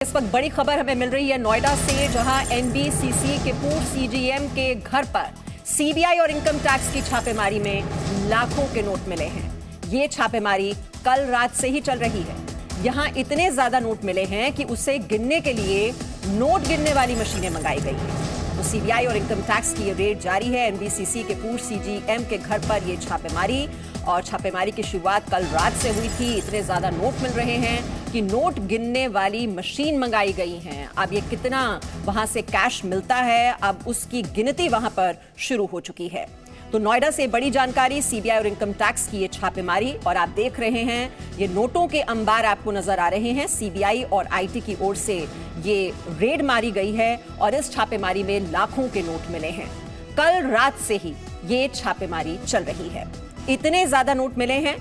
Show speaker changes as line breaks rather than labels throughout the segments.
इस वक्त बड़ी खबर हमें मिल रही है नोएडा से, जहां एनबीसीसी के पूर्व सीजीएम के घर पर सीबीआई और इनकम टैक्स की छापेमारी में लाखों के नोट मिले हैं। ये छापेमारी कल रात से ही चल रही है। यहां इतने ज्यादा नोट मिले हैं कि उसे गिनने के लिए नोट गिनने वाली मशीनें मंगाई गई हैं। तो सीबीआई और इनकम टैक्स की ये रेड जारी है। एनबीसीसी के पूर्व सीजीएम के घर पर ये छापेमारी, और छापेमारी की शुरुआत कल रात से हुई थी। इतने ज्यादा नोट मिल रहे हैं कि नोट गिनने वाली मशीन मंगाई गई हैं। अब ये कितना वहां से कैश मिलता है, अब उसकी गिनती वहां पर शुरू हो चुकी है। तो नोएडा से बड़ी जानकारी, सीबीआई और इनकम टैक्स की ये छापेमारी, और आप देख रहे हैं ये नोटों के अंबार आपको नजर आ रहे हैं। सीबीआई और आईटी की ओर से ये रेड मारी गई है और इस छापेमारी में लाखों के नोट मिले हैं। कल रात से ही ये छापेमारी चल रही है। इतने ज्यादा नोट मिले हैं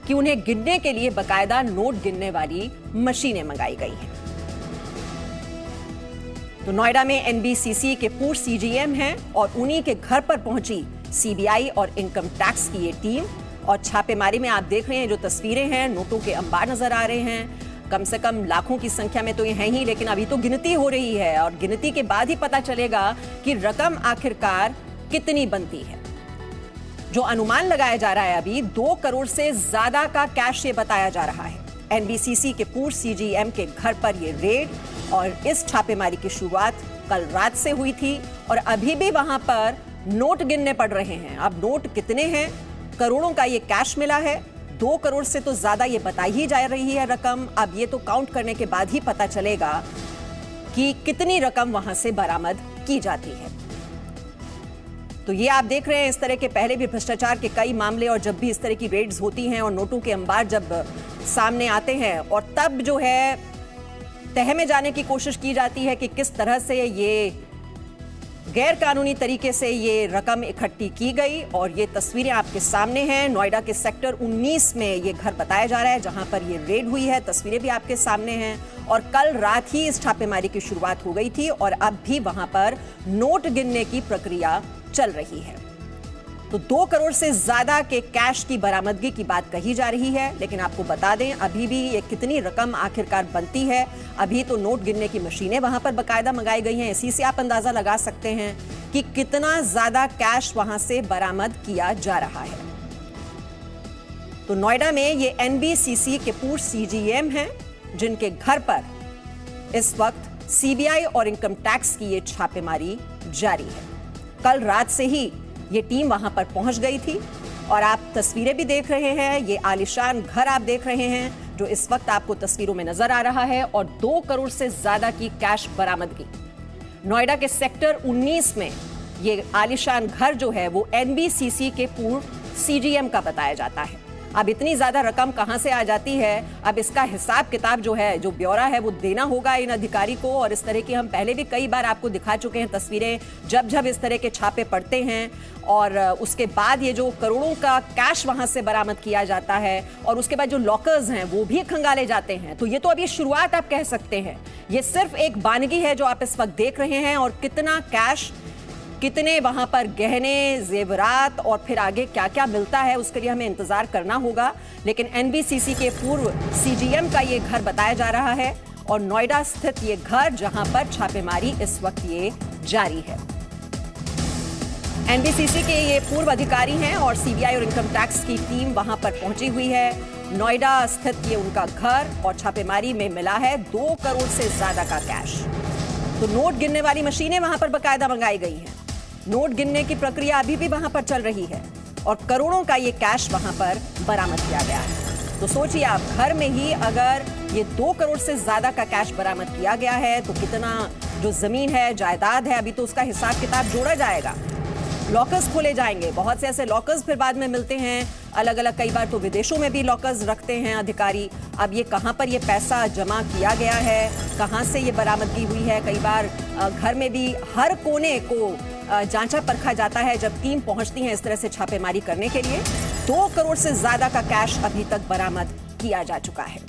कि उन्हें गिनने के लिए बकायदा नोट गिनने वाली मशीनें मंगाई गई हैं। तो नोएडा में एनबीसीसी के पूर्व सीजीएम हैं और उन्हीं के घर पर पहुंची सीबीआई और इनकम टैक्स की ये टीम, और छापेमारी में आप देख रहे हैं जो तस्वीरें हैं, नोटों के अंबार नजर आ रहे हैं। कम से कम लाखों की संख्या में तो ये हैं ही, लेकिन अभी तो गिनती हो रही है और गिनती के बाद ही पता चलेगा कि रकम आखिरकार कितनी बनती है। जो अनुमान लगाया जा रहा है अभी 2 करोड़ से ज्यादा का कैश ये बताया जा रहा है। एनबीसीसी के पूर्व सीजीएम के घर पर ये रेड और इस छापेमारी की शुरुआत कल रात से हुई थी और अभी भी वहां पर नोट गिनने पड़ रहे हैं। अब नोट कितने हैं, करोड़ों का ये कैश मिला है। 2 करोड़ से तो ज्यादा ये बताई ही जा रही है रकम। अब ये तो काउंट करने के बाद ही पता चलेगा कि कितनी रकम वहां से बरामद की जाती है। तो ये आप देख रहे हैं, इस तरह के पहले भी भ्रष्टाचार के कई मामले, और जब भी इस तरह की रेड्स होती हैं और नोटों के अंबार जब सामने आते हैं, और तब जो है तह में जाने की कोशिश की जाती है कि किस तरह से ये गैर कानूनी तरीके से ये रकम इकट्ठी की गई। और ये तस्वीरें आपके सामने हैं। नोएडा के सेक्टर 19 में ये घर बताया जा रहा है जहां पर ये रेड हुई है। तस्वीरें भी आपके सामने हैं। और कल रात ही इस छापेमारी की शुरुआत हो गई थी और अब भी वहां पर नोट गिनने की प्रक्रिया चल रही है। तो 2 करोड़ से ज्यादा के कैश की बरामदगी की बात कही जा रही है, लेकिन आपको बता दें अभी भी ये कितनी रकम आखिरकार बनती है। अभी तो नोट गिनने की मशीनें वहां पर बकायदा मंगाई गई हैं। इसी से आप अंदाजा लगा सकते हैं कि कितना ज्यादा कैश वहां से बरामद किया जा रहा है। तो नोएडा में ये एनबीसीसी के पूर्व सीजीएम हैं जिनके घर पर इस वक्त सीबीआई और इनकम टैक्स की ये छापेमारी जारी है। कल रात से ही ये टीम वहां पर पहुंच गई थी और आप तस्वीरें भी देख रहे हैं। ये आलीशान घर आप देख रहे हैं जो इस वक्त आपको तस्वीरों में नजर आ रहा है, और 2 करोड़ से ज्यादा की कैश बरामदगी। नोएडा के सेक्टर 19 में ये आलीशान घर जो है वो एनबीसीसी के पूर्व सीजीएम का बताया जाता है। अब इतनी ज्यादा रकम कहां से आ जाती है, अब इसका हिसाब किताब जो है, जो ब्यौरा है, वो देना होगा इन अधिकारी को। और इस तरह की हम पहले भी कई बार आपको दिखा चुके हैं तस्वीरें, जब जब इस तरह के छापे पड़ते हैं और उसके बाद ये जो करोड़ों का कैश वहां से बरामद किया जाता है और उसके बाद जो लॉकर्स हैं वो भी खंगाले जाते हैं। तो ये तो अभी शुरुआत आप कह सकते हैं। ये सिर्फ एक बानगी है जो आप इस वक्त देख रहे हैं, और कितना कैश, कितने वहां पर गहने, जेवरात और फिर आगे क्या क्या मिलता है उसके लिए हमें इंतजार करना होगा। लेकिन एनबीसीसी के पूर्व सीजीएम का ये घर बताया जा रहा है और नोएडा स्थित ये घर जहां पर छापेमारी इस वक्त ये जारी है। एनबीसीसी के ये पूर्व अधिकारी हैं और सीबीआई और इनकम टैक्स की टीम वहां पर पहुंची हुई है। नोएडा स्थित ये उनका घर, और छापेमारी में मिला है 2 करोड़ से ज्यादा का कैश। तो नोट गिनने वाली मशीनें वहां पर बकायदा मंगाई गई हैं। नोट गिनने की प्रक्रिया अभी भी वहां पर चल रही है और करोड़ों का ये कैश वहां पर बरामद किया गया है। तो सोचिए आप, घर में ही अगर ये 2 करोड़ से ज्यादा का कैश बरामद किया गया है तो कितना जो जमीन है, जायदाद है, अभी तो उसका हिसाब किताब जोड़ा जाएगा। लॉकर्स खोले जाएंगे, बहुत से ऐसे लॉकर्स फिर बाद में मिलते हैं अलग अलग, कई बार तो विदेशों में भी लॉकर्स रखते हैं अधिकारी। अब ये कहां पर ये पैसा जमा किया गया है, कहां से ये बरामदगी हुई है, कई बार घर में भी हर कोने को जांचा परखा जाता है जब टीम पहुंचती है इस तरह से छापेमारी करने के लिए। 2 करोड़ से ज्यादा का कैश अभी तक बरामद किया जा चुका है।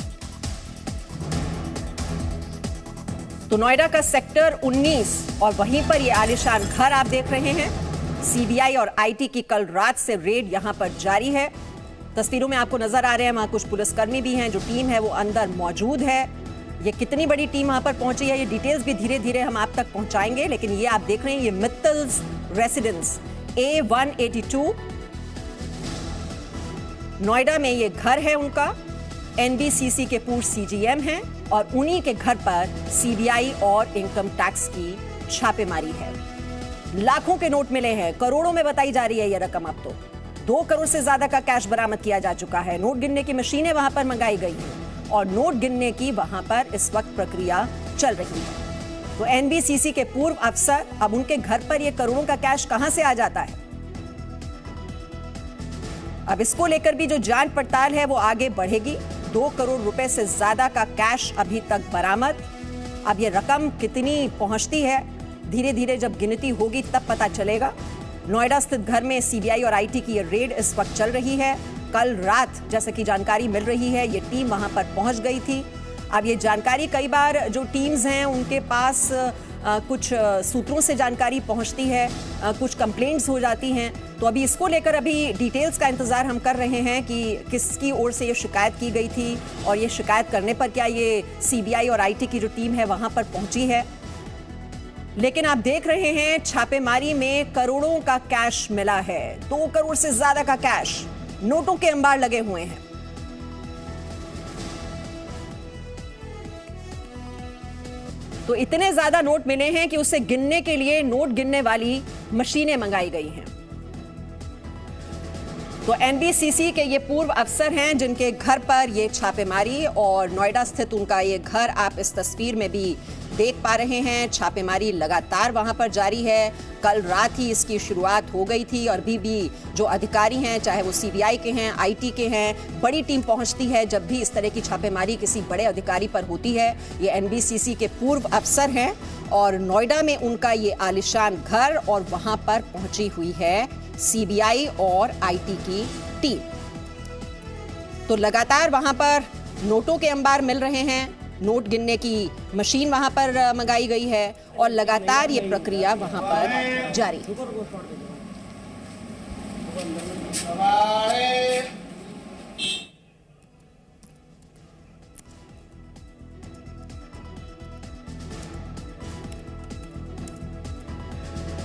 तो नोएडा का सेक्टर 19 और वहीं पर ये आलीशान घर आप देख रहे हैं। सीबीआई और आईटी की कल रात से रेड यहां पर जारी है। तस्वीरों में आपको नजर आ रहे हैं, वहां कुछ पुलिसकर्मी भी हैं, जो टीम है वो अंदर मौजूद है। ये कितनी बड़ी टीम वहां पर पहुंची है, ये डिटेल्स भी धीरे धीरे हम आप तक पहुंचाएंगे। लेकिन ये आप देख रहे हैं, ये मित्तल्स रेसिडेंस A182 नोएडा में ये घर है उनका। एनबीसीसी के पूर्व सीजीएम हैं और उन्हीं के घर पर सीबीआई और इनकम टैक्स की छापेमारी है। लाखों के नोट मिले हैं, करोड़ों में बताई जा रही है ये रकम। अब तो 2 करोड़ से ज्यादा का कैश बरामद किया जा चुका है। नोट गिनने की मशीनें वहां पर मंगाई गई हैं और नोट गिनने की वहां पर इस वक्त प्रक्रिया चल रही है। तो एनबीसीसी के पूर्व अफसर, अब उनके घर पर ये करोड़ों का कैश कहां से आ जाता है? अब इसको लेकर भी जो जांच पड़ताल है वो आगे बढ़ेगी। 2 करोड़ रुपए से ज्यादा का कैश अभी तक बरामद। अब ये रकम कितनी पहुंचती है, धीरे धीरे जब गिनती होगी तब पता चलेगा। नोएडा स्थित घर में सीबीआई और आईटी की ये रेड इस वक्त चल रही है। कल रात जैसे कि जानकारी मिल रही है, ये टीम वहां पर पहुंच गई थी। अब ये जानकारी कई बार जो टीम्स हैं उनके पास कुछ सूत्रों से जानकारी पहुंचती है, कुछ कंप्लेंट्स हो जाती हैं। तो अभी इसको लेकर अभी डिटेल्स का इंतजार हम कर रहे हैं कि किसकी ओर से ये शिकायत की गई थी और ये शिकायत करने पर क्या ये सीबीआई और आईटी की जो टीम है वहां पर पहुंची है। लेकिन आप देख रहे हैं छापेमारी में करोड़ों का कैश मिला है। 2 करोड़ से ज्यादा का कैश, नोटों के अंबार लगे हुए हैं। तो इतने ज्यादा नोट मिले हैं कि उसे गिनने के लिए नोट गिनने वाली मशीनें मंगाई गई हैं। तो एनबीसीसी के ये पूर्व अफसर हैं जिनके घर पर ये छापेमारी, और नोएडा स्थित उनका ये घर आप इस तस्वीर में भी देख पा रहे हैं। छापेमारी लगातार वहां पर जारी है। कल रात ही इसकी शुरुआत हो गई थी और अभी भी जो अधिकारी हैं, चाहे वो सीबीआई के हैं, आईटी के हैं, बड़ी टीम पहुंचती है जब भी इस तरह की छापेमारी किसी बड़े अधिकारी पर होती है। ये एनबीसीसी के पूर्व अफसर हैं और नोएडा में उनका ये आलिशान घर, और वहां पर पहुंची हुई है सीबीआई और आईटी की टीम। तो लगातार वहां पर नोटों के अंबार मिल रहे हैं, नोट गिनने की मशीन वहां पर मंगाई गई है और लगातार ये प्रक्रिया वहां पर जारी है।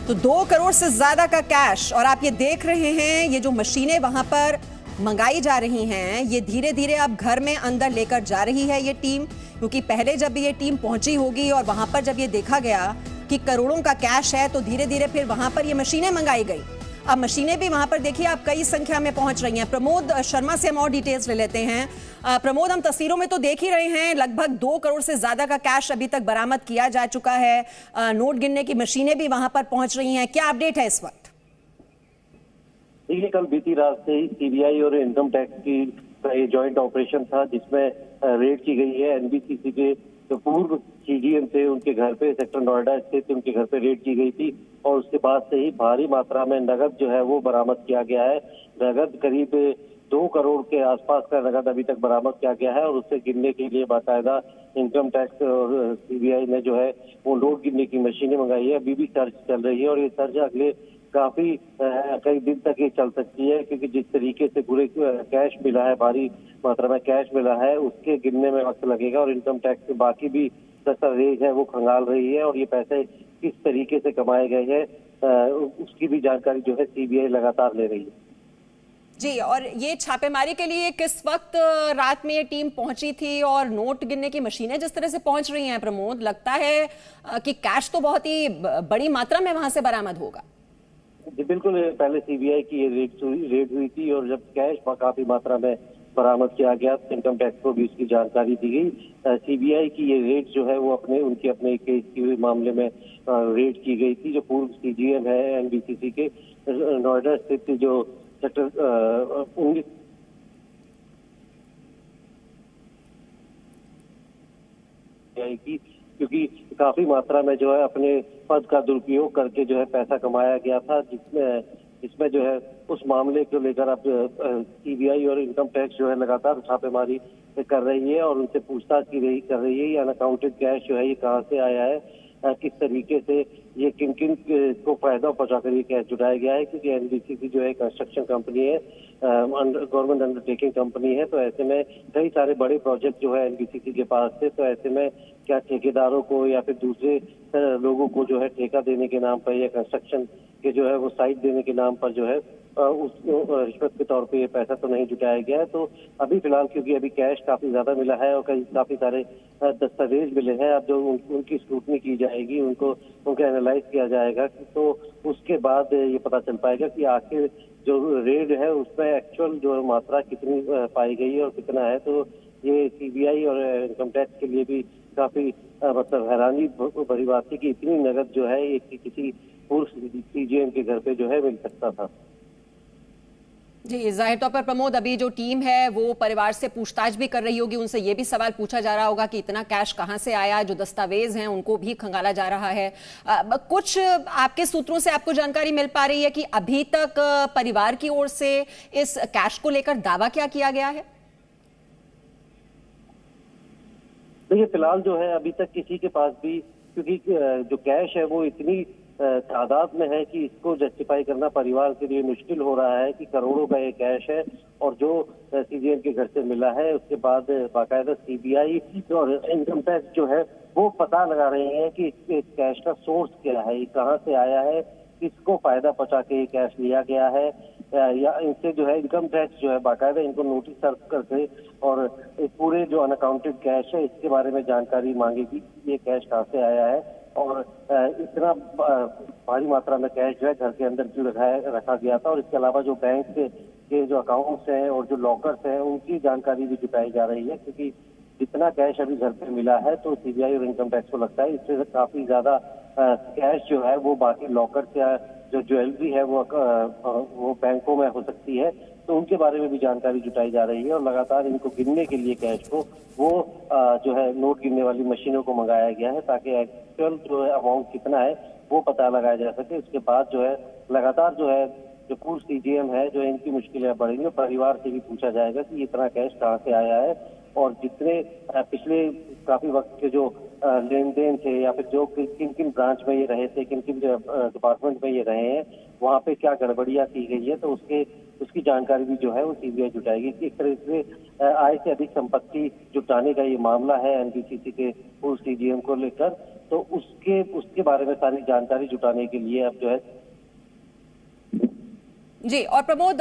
तो 2 करोड़ से ज्यादा का कैश, और आप ये देख रहे हैं ये जो मशीनें वहां पर मंगाई जा रही हैं, ये धीरे धीरे अब घर में अंदर लेकर जा रही है ये टीम। क्योंकि पहले जब ये टीम पहुंची होगी और वहां पर जब ये देखा गया कि करोड़ों का कैश है, तो धीरे धीरे फिर वहां पर ये मशीनें मंगाई गई। अब मशीनें भी वहां पर देखिए आप कई संख्या में पहुंच रही हैं। प्रमोद शर्मा से हम और डिटेल्स ले लेते हैं। प्रमोद, हम तस्वीरों में तो देख ही रहे हैं लगभग 2 करोड़ से ज्यादा का कैश अभी तक बरामद किया जा चुका है। नोट गिनने की मशीनें भी वहां पर पहुंच रही हैं, क्या अपडेट है इस वक्त?
देखिए, कल बीती रात से ही सीबीआई और इनकम टैक्स की ये जॉइंट ऑपरेशन था जिसमें रेड की गई है। एनबीसीसी के जो पूर्व सीजीएम थे उनके घर पे सेक्टर नोएडा स्थित उनके घर पे रेड की गई थी और उसके बाद से ही भारी मात्रा में नगद जो है वो बरामद किया गया है। नगद करीब 2 करोड़ के आसपास का नगद अभी तक बरामद किया गया है और उससे गिनने के लिए बाकायदा इनकम टैक्स और सीबीआई ने जो है वो नोट गिनने की मशीनें मंगाई है। अभी भी सर्च चल रही है और ये सर्च अगले काफी कई दिन तक ये चल सकती है, क्योंकि जिस तरीके से पूरे कैश मिला है, भारी मात्रा में कैश मिला है, उसके गिनने में वक्त लगेगा और इनकम टैक्स के बाकी भी दस्तावेज है वो खंगाल रही है और ये पैसे किस तरीके से कमाए गए हैं उसकी भी जानकारी जो है सीबीआई लगातार ले रही है।
जी, और ये छापेमारी के लिए किस वक्त रात में ये टीम पहुंची थी और नोट गिनने की मशीनें जिस तरह से पहुंच रही हैं प्रमोद, लगता है कि कैश तो बहुत ही बड़ी मात्रा में वहां से बरामद होगा।
जी बिल्कुल, पहले सीबीआई की ये रेड हुई थी और जब कैश काफी मात्रा में बरामद किया गया तो इनकम टैक्स को भी उसकी जानकारी दी गई। सीबीआई की ये रेड जो है वो अपने केस के मामले में रेड की गई थी। जो पूर्व सीजीएम है एनबीसीसी के नोएडा स्थित जो सेक्टर 19 की, क्योंकि काफी मात्रा में जो है अपने पद का दुरुपयोग करके जो है पैसा कमाया गया था, जिसमें जो है उस मामले को लेकर अब सीबीआई और इनकम टैक्स जो है लगातार छापेमारी कर रही है और उनसे पूछताछ कर रही है। ये अनअकाउंटेड कैश जो है ये कहाँ से आया है, किस तरीके से ये किन किन को फायदा पहुंचाकर ये कैश जुटाया गया है, क्योंकि एनबीसीसी जो है कंस्ट्रक्शन कंपनी है, गवर्नमेंट अंडरटेकिंग कंपनी है, तो ऐसे में कई सारे बड़े प्रोजेक्ट जो है एनबीसीसी के पास थे। तो ऐसे में क्या ठेकेदारों को या फिर दूसरे लोगों को जो है ठेका देने के नाम पर या कंस्ट्रक्शन के जो है वो साइट देने के नाम पर जो है उस रिश्वत के तौर पे ये पैसा तो नहीं जुटाया गया है। तो अभी फिलहाल क्योंकि अभी कैश काफी ज्यादा मिला है और काफी सारे दस्तावेज मिले हैं, अब जो उनकी स्क्रूटनी की जाएगी, उनका एनालाइज किया जाएगा, तो उसके बाद ये पता चल पाएगा कि आखिर जो रेड है उसमें एक्चुअल जो मात्रा कितनी पाई गई है और कितना है। तो ये सीबीआई और इनकम टैक्स के लिए भी काफी मतलब हैरानी भरी बात थी कि इतनी नकद जो है ये किसी पूर्व सीजीएम के घर पे जो है मिल सकता था।
जी, जाहिर तौर पर प्रमोद, अभी जो टीम है वो परिवार से पूछताछ भी कर रही होगी, उनसे ये भी सवाल पूछा जा रहा होगा कि इतना कैश कहां से आया, जो दस्तावेज हैं उनको भी खंगाला जा रहा है। कुछ आपके सूत्रों से आपको जानकारी मिल पा रही है कि अभी तक परिवार की ओर से इस कैश को लेकर दावा क्या किया गया है?
देखिए, फिलहाल जो है अभी तक किसी के पास भी, क्योंकि जो कैश है वो इतनी तादाद में है कि इसको जस्टिफाई करना परिवार के लिए मुश्किल हो रहा है कि करोड़ों का ये कैश है और जो सीजीएम के घर से मिला है। उसके बाद बाकायदा सीबीआई और इनकम टैक्स जो है वो पता लगा रहे हैं कि इस कैश का सोर्स क्या है, ये कहाँ से आया है, किसको फायदा पहुंचा के ये कैश लिया गया है, या इनसे जो है इनकम टैक्स जो है बाकायदा इनको नोटिस सर्व करके और इस पूरे जो अनअकाउंटेड कैश है इसके बारे में जानकारी मांगेगी, ये कैश कहाँ से आया है और इतना भारी मात्रा में कैश जो है घर के अंदर क्यों रखा गया था। और इसके अलावा जो बैंक के जो अकाउंट्स हैं और जो लॉकर्स हैं उनकी जानकारी भी जुटाई जा रही है, क्योंकि जितना कैश अभी घर पे मिला है तो सीबीआई और इनकम टैक्स को लगता है इससे काफी ज्यादा कैश जो है वो बाकी लॉकर्स या जो ज्वेलरी है वो बैंकों में हो सकती है, तो उनके बारे में भी जानकारी जुटाई जा रही है। और लगातार इनको गिनने के लिए कैश को वो जो है नोट गिनने वाली मशीनों को मंगाया गया है ताकि एक्चुअल जो है अमाउंट कितना है वो पता लगाया जा सके। उसके बाद जो है लगातार जो है जो पूर्व सीजीएम है जो इनकी मुश्किलें बढ़ेंगी, परिवार से भी पूछा जाएगा कि इतना कैश कहाँ से आया है और जितने पिछले काफी वक्त के जो लेन देन थे या फिर जो किन किन ब्रांच में ये रहे थे, किन किन डिपार्टमेंट में ये रहे हैं, वहाँ पे क्या गड़बड़ियां की गई है, तो उसकी जानकारी भी जो है वो सीबीआई जुटाएगी। एक तरह से आय से अधिक संपत्ति जुटाने का ये मामला है एनबीसीसी के पूर्व सीजीएम को लेकर, तो उसके बारे में सारी जानकारी जुटाने के लिए अब जो है
जी। और प्रमोद,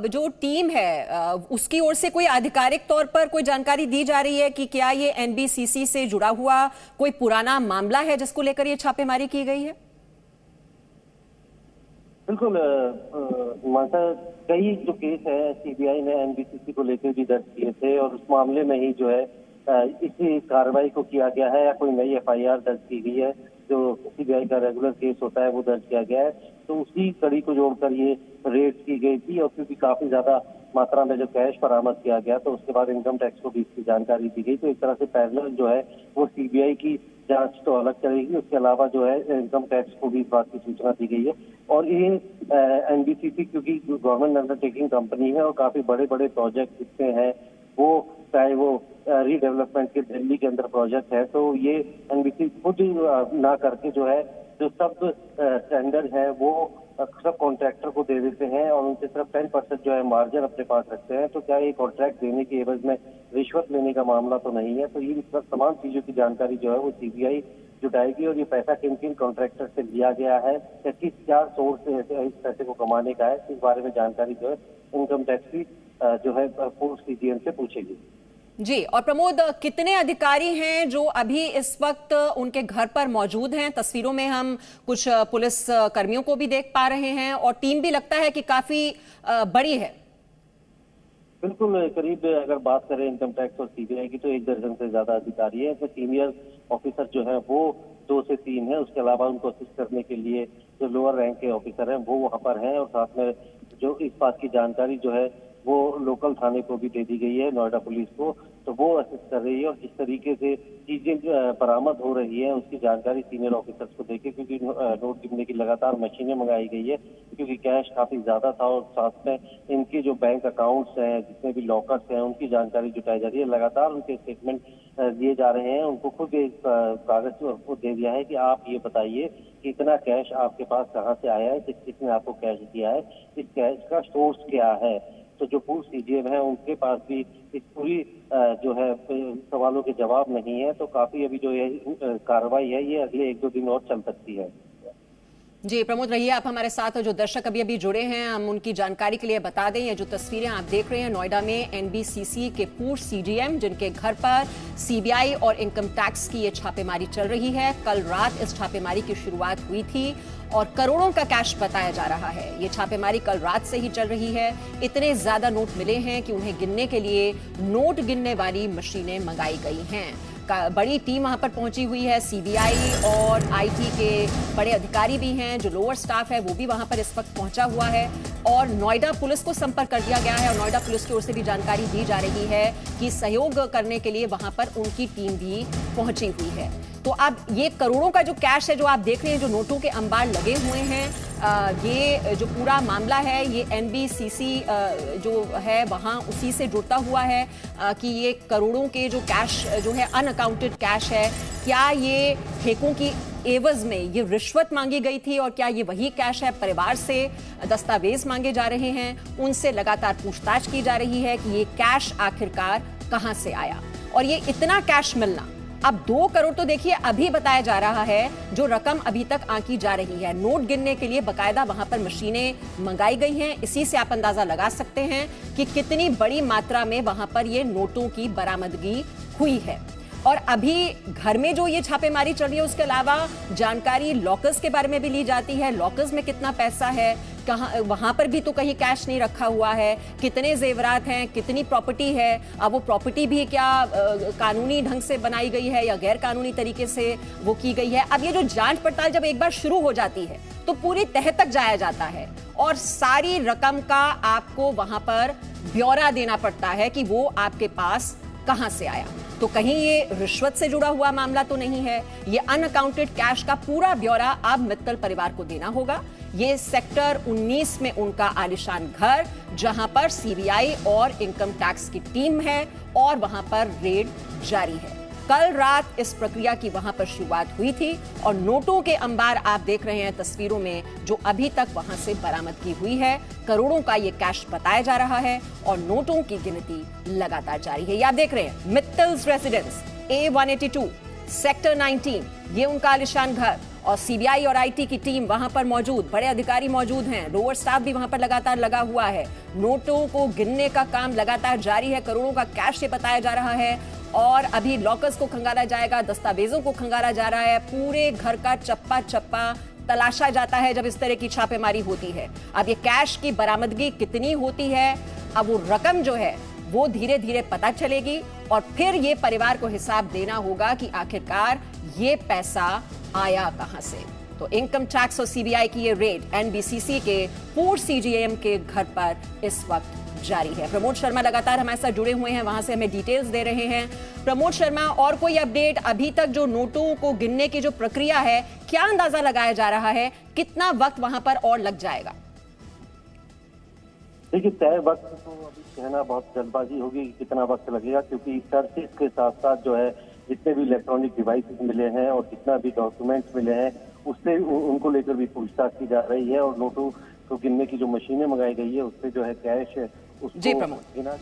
जो टीम है उसकी ओर से कोई आधिकारिक तौर पर कोई जानकारी दी जा रही है कि क्या ये एनबीसीसी से जुड़ा हुआ कोई पुराना मामला है जिसको लेकर ये छापेमारी की गई है?
बिल्कुल मानसा, कई जो केस है सीबीआई ने एनबीसीसी को लेकर भी दर्ज किए थे और उस मामले में ही जो है इसी कार्रवाई को किया गया है या कोई नई एफआईआर दर्ज की गई है। जो सीबीआई का रेगुलर केस होता है वो दर्ज किया गया है, तो उसी कड़ी को जोड़कर ये रेड की गई थी। और क्योंकि काफी ज्यादा मात्रा में जो कैश बरामद किया गया तो उसके बाद इनकम टैक्स को भी इसकी जानकारी दी गई, तो एक तरह से पैरेलल जो है वो सीबीआई की जांच तो अलग चलेगी, उसके अलावा जो है इनकम टैक्स को भी इस बात की सूचना दी गई है। और ये एनबीसीसी क्योंकि गवर्नमेंट अंडरटेकिंग कंपनी है और काफी बड़े बड़े प्रोजेक्ट जितने हैं वो चाहे वो रीडेवलपमेंट के दिल्ली के अंदर प्रोजेक्ट है, तो ये एनबीसी खुद ना करके जो है जो सब टेंडर है वो सब कॉन्ट्रैक्टर को दे देते हैं और उनसे सिर्फ 10% जो है मार्जिन अपने पास रखते हैं। तो क्या ये कॉन्ट्रैक्ट देने के एवज में रिश्वत लेने का मामला तो नहीं है। तो ये तमाम चीजों की जानकारी जो है वो सीबीआई जुटाएगी और ये पैसा किन किन कॉन्ट्रैक्टर से लिया गया है या क्या सोर्स है इस पैसे को कमाने का है, इस बारे में जानकारी जो है इनकम टैक्स की जो है पूर्व सीजीएम से पूछेगी।
जी। और प्रमोद, कितने अधिकारी हैं जो अभी इस वक्त उनके घर पर मौजूद हैं? तस्वीरों में हम कुछ पुलिस कर्मियों को भी देख पा रहे हैं और टीम भी लगता है कि काफी बड़ी है।
बिल्कुल, करीब अगर बात करें इनकम टैक्स और सीबीआई की तो 1 दर्जन से ज्यादा अधिकारी है। इसमें सीनियर ऑफिसर जो है वो 2 से 3 है, उसके अलावा उनको असिस्ट करने के लिए जो लोअर रैंक के ऑफिसर हैं वो वहाँ पर हैं और साथ में जो इस बात की जानकारी जो है वो लोकल थाने को भी दे दी गई है, नोएडा पुलिस को। तो वो असेस कर रही है। और जिस तरीके से चीजें बरामद हो रही है उसकी जानकारी सीनियर ऑफिसर्स को देके, क्योंकि नोट गिनने की लगातार मशीनें मंगाई गई है, क्योंकि कैश काफी ज्यादा था। और साथ में इनके जो बैंक अकाउंट्स हैं, जितने भी लॉकर्स हैं, उनकी जानकारी जुटाई जा रही है। लगातार उनके स्टेटमेंट दिए जा रहे हैं। उनको खुद एक कागज को दे दिया है कि आप ये बताइए कि इतना कैश आपके पास कहाँ से आया है, किसने आपको कैश दिया है, इस कैश का सोर्स क्या है। तो जो पूर्व सीजीएम है उनके पास भी इस पूरी जो है सवालों के जवाब नहीं है। तो काफी अभी जो ये कार्रवाई है ये अगले 1-2 दिन और चल सकती है।
जी प्रमोद, रहिए आप हमारे साथ। और जो दर्शक अभी जुड़े हैं, हम उनकी जानकारी के लिए बता दें, ये जो तस्वीरें आप देख रहे हैं नोएडा में एनबीसीसी के पूर्व सीजीएम जिनके घर पर सीबीआई और इनकम टैक्स की ये छापेमारी चल रही है। कल रात इस छापेमारी की शुरुआत हुई थी और करोड़ों का कैश बताया जा रहा है। ये छापेमारी कल रात से ही चल रही है। इतने ज्यादा नोट मिले हैं कि उन्हें गिनने के लिए नोट गिनने वाली मशीनें मंगाई गई हैं। बड़ी टीम वहां पर पहुंची हुई है। सीबीआई और आईटी के बड़े अधिकारी भी हैं, जो लोअर स्टाफ है वो भी वहां पर इस वक्त पहुंचा हुआ है। और नोएडा पुलिस को संपर्क कर दिया गया है और नोएडा पुलिस की ओर से भी जानकारी दी जा रही है कि सहयोग करने के लिए वहां पर उनकी टीम भी पहुंची हुई है। तो अब ये करोड़ों का जो कैश है जो आप देख रहे हैं, जो नोटों के अंबार लगे हुए हैं, ये जो पूरा मामला है ये एनबीसीसी जो है वहां उसी से जुड़ता हुआ है कि ये करोड़ों के जो कैश जो है अनअकाउंटेड कैश है, क्या ये ठेकों की एवज में ये रिश्वत मांगी गई थी और क्या ये वही कैश है। परिवार से दस्तावेज मांगे जा रहे हैं, उनसे लगातार पूछताछ की जा रही है कि ये कैश आखिरकार कहां से आया। और ये इतना कैश मिलना, अब 2 करोड़ तो देखिए अभी बताया जा रहा है, जो रकम अभी तक आंकी जा रही है। नोट गिनने के लिए बकायदा वहां पर मशीनें मंगाई गई हैं। इसी से आप अंदाजा लगा सकते हैं कि कितनी बड़ी मात्रा में वहां पर ये नोटों की बरामदगी हुई है। और अभी घर में जो ये छापेमारी चल रही है उसके अलावा जानकारी लॉकर्स के बारे में भी ली जाती है। लॉकर्स में कितना पैसा है, कहाँ, वहां पर भी तो कहीं कैश नहीं रखा हुआ है, कितने जेवरात हैं, कितनी प्रॉपर्टी है। अब वो प्रॉपर्टी भी क्या कानूनी ढंग से बनाई गई है या गैर कानूनी तरीके से वो की गई है। अब ये जो जांच पड़ताल जब एक बार शुरू हो जाती है तो पूरी तह तक जाया जाता है और सारी रकम का आपको वहां पर ब्यौरा देना पड़ता है कि वो आपके पास कहां से आया। तो कहीं ये रिश्वत से जुड़ा हुआ मामला तो नहीं है। ये अनअकाउंटेड कैश का पूरा ब्यौरा अब मित्तल परिवार को देना होगा। ये सेक्टर 19 में उनका आलिशान घर, जहां पर सीबीआई और इनकम टैक्स की टीम है और वहां पर रेड जारी है। कल रात इस प्रक्रिया की वहां पर शुरुआत हुई थी और नोटों के अंबार आप देख रहे हैं तस्वीरों में, जो अभी तक वहां से बरामदगी हुई है। करोड़ों का ये कैश बताया जा रहा है और नोटों की गिनती लगातार जारी है। ये आप देख रहे हैं मित्तल्स रेसिडेंस A182 सेक्टर 19, ये उनका आलिशान घर और सीबीआई और आईटी की टीम वहां पर मौजूद, बड़े अधिकारी मौजूद हैं, लोअर स्टाफ भी वहां पर लगातार लगा हुआ है। नोटों को गिनने का काम लगातार जारी है। करोड़ों का कैश ये बताया जा रहा है और अभी लॉकर्स को खंगाला जाएगा, दस्तावेजों को खंगाला जा रहा है। पूरे घर का चप्पा चप्पा तलाशा जाता है जब इस तरह की छापेमारी होती है। अब ये कैश की बरामदगी कितनी होती है, अब वो रकम जो है वो धीरे धीरे पता चलेगी और फिर ये परिवार को हिसाब देना होगा कि आखिरकार ये पैसा आया कहां से। तो इनकम टैक्स और सीबीआई की ये रेड एनबीसीसी के पूर्व सीजीएम के घर पर इस वक्त जारी है। प्रमोद शर्मा लगातार हमारे साथ जुड़े हुए हैं, वहां से हमें डिटेल्स दे रहे हैं। प्रमोद शर्मा, और कोई अपडेट अभी तक जो नोटों को गिनने की जो प्रक्रिया है, क्या अंदाजा लगाया जा रहा है, कितना वक्त वहां पर और लग जाएगा?
देखिए, तय वक्त तो अभी कहना बहुत जल्दबाजी होगी कि कितना वक्त लगेगा, क्योंकि सर्चेस के साथ साथ जो है जितने भी इलेक्ट्रॉनिक डिवाइसेस मिले हैं और जितना भी डॉक्यूमेंट्स मिले हैं उससे उनको लेकर भी पूछताछ की जा रही है। और नोटों को गिनने की जो मशीनें मंगाई गई है उससे जो है कैश उसको
जी प्रमोद।
गिना